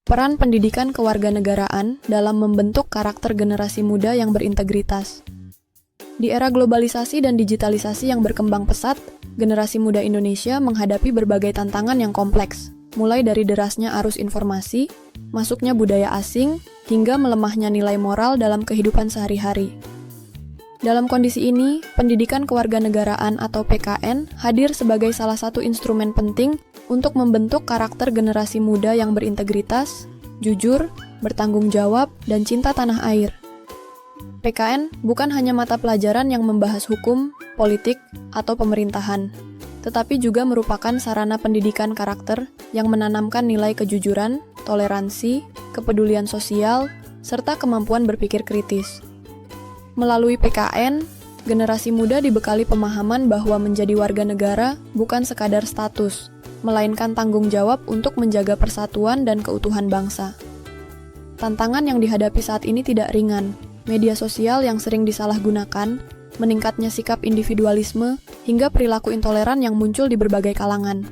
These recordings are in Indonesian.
Peran pendidikan kewarganegaraan dalam membentuk karakter generasi muda yang berintegritas. Di era globalisasi dan digitalisasi yang berkembang pesat, generasi muda Indonesia menghadapi berbagai tantangan yang kompleks, mulai dari derasnya arus informasi, masuknya budaya asing, hingga melemahnya nilai moral dalam kehidupan sehari-hari. Dalam kondisi ini, pendidikan kewarganegaraan atau PKN hadir sebagai salah satu instrumen penting untuk membentuk karakter generasi muda yang berintegritas, jujur, bertanggung jawab, dan cinta tanah air. PKN bukan hanya mata pelajaran yang membahas hukum, politik, atau pemerintahan, tetapi juga merupakan sarana pendidikan karakter yang menanamkan nilai kejujuran, toleransi, kepedulian sosial, serta kemampuan berpikir kritis. Melalui PKN, generasi muda dibekali pemahaman bahwa menjadi warga negara bukan sekadar status, melainkan tanggung jawab untuk menjaga persatuan dan keutuhan bangsa. Tantangan yang dihadapi saat ini tidak ringan. Media sosial yang sering disalahgunakan, meningkatnya sikap individualisme, hingga perilaku intoleran yang muncul di berbagai kalangan.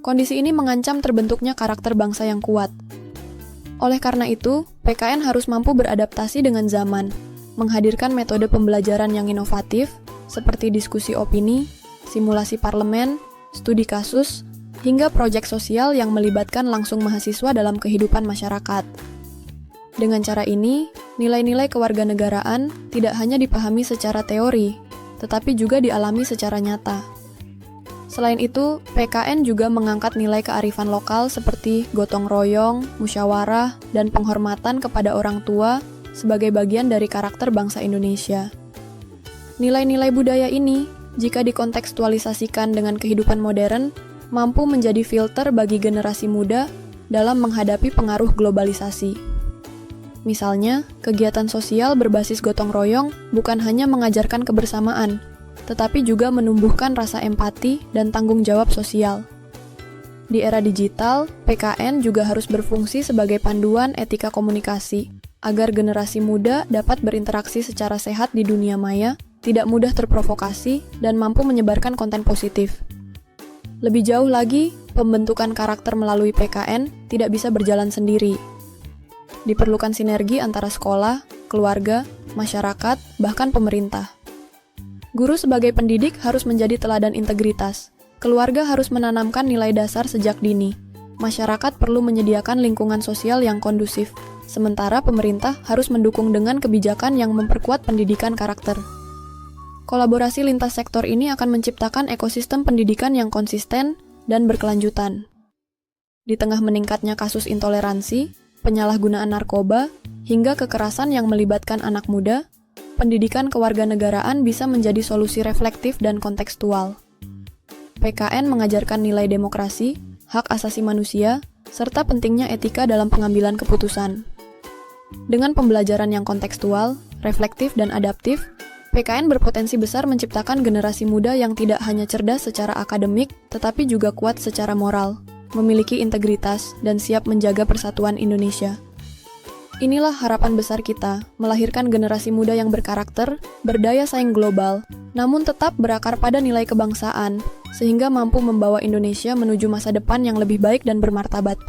Kondisi ini mengancam terbentuknya karakter bangsa yang kuat. Oleh karena itu, PKN harus mampu beradaptasi dengan zaman, menghadirkan metode pembelajaran yang inovatif, seperti diskusi opini, simulasi parlemen, studi kasus, hingga proyek sosial yang melibatkan langsung mahasiswa dalam kehidupan masyarakat. Dengan cara ini, nilai-nilai kewarganegaraan tidak hanya dipahami secara teori, tetapi juga dialami secara nyata. Selain itu, PKN juga mengangkat nilai kearifan lokal seperti gotong royong, musyawarah, dan penghormatan kepada orang tua sebagai bagian dari karakter bangsa Indonesia. Nilai-nilai budaya ini, jika dikontekstualisasikan dengan kehidupan modern, mampu menjadi filter bagi generasi muda dalam menghadapi pengaruh globalisasi. Misalnya, kegiatan sosial berbasis gotong royong bukan hanya mengajarkan kebersamaan, tetapi juga menumbuhkan rasa empati dan tanggung jawab sosial. Di era digital, PKN juga harus berfungsi sebagai panduan etika komunikasi, agar generasi muda dapat berinteraksi secara sehat di dunia maya, tidak mudah terprovokasi, dan mampu menyebarkan konten positif. Lebih jauh lagi, pembentukan karakter melalui PKN tidak bisa berjalan sendiri. Diperlukan sinergi antara sekolah, keluarga, masyarakat, bahkan pemerintah. Guru sebagai pendidik harus menjadi teladan integritas. Keluarga harus menanamkan nilai dasar sejak dini. Masyarakat perlu menyediakan lingkungan sosial yang kondusif, sementara pemerintah harus mendukung dengan kebijakan yang memperkuat pendidikan karakter. Kolaborasi lintas sektor ini akan menciptakan ekosistem pendidikan yang konsisten dan berkelanjutan. Di tengah meningkatnya kasus intoleransi, penyalahgunaan narkoba, hingga kekerasan yang melibatkan anak muda, pendidikan kewarganegaraan bisa menjadi solusi reflektif dan kontekstual. PKN mengajarkan nilai demokrasi, hak asasi manusia, serta pentingnya etika dalam pengambilan keputusan. Dengan pembelajaran yang kontekstual, reflektif, dan adaptif, PKN berpotensi besar menciptakan generasi muda yang tidak hanya cerdas secara akademik, tetapi juga kuat secara moral, memiliki integritas, dan siap menjaga persatuan Indonesia. Inilah harapan besar kita, melahirkan generasi muda yang berkarakter, berdaya saing global, namun tetap berakar pada nilai kebangsaan, sehingga mampu membawa Indonesia menuju masa depan yang lebih baik dan bermartabat.